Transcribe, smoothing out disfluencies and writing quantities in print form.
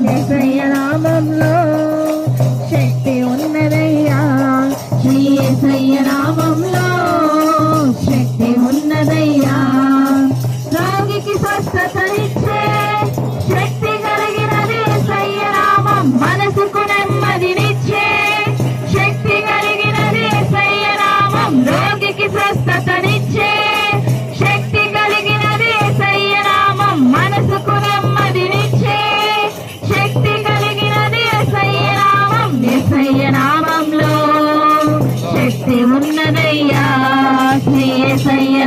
యేసయ్య నామంలో శక్తి ఉన్నదయ్యా, శ్రీ యేసయ్య నామంలో శక్తి ఉన్నదయ్యా. రోగికి స్వస్థతనిచ్చే శక్తి కలిగినది యేసయ్య నామం, మనసుకు నెమ్మదినిచ్చే శక్తి కలిగినది యేసయ్య నామం. రోగికి స్వస్థతనిచ్చే శక్తి కలిగినది యేసయ్య నామం, మనసుకు నెమ్మదినిచ్చే శక్తి కలిగినది యేసయ్య నామం. యేసయ్య నామంలో శక్తి ఉన్నదయ్యా, శ్రీ యేసయ్య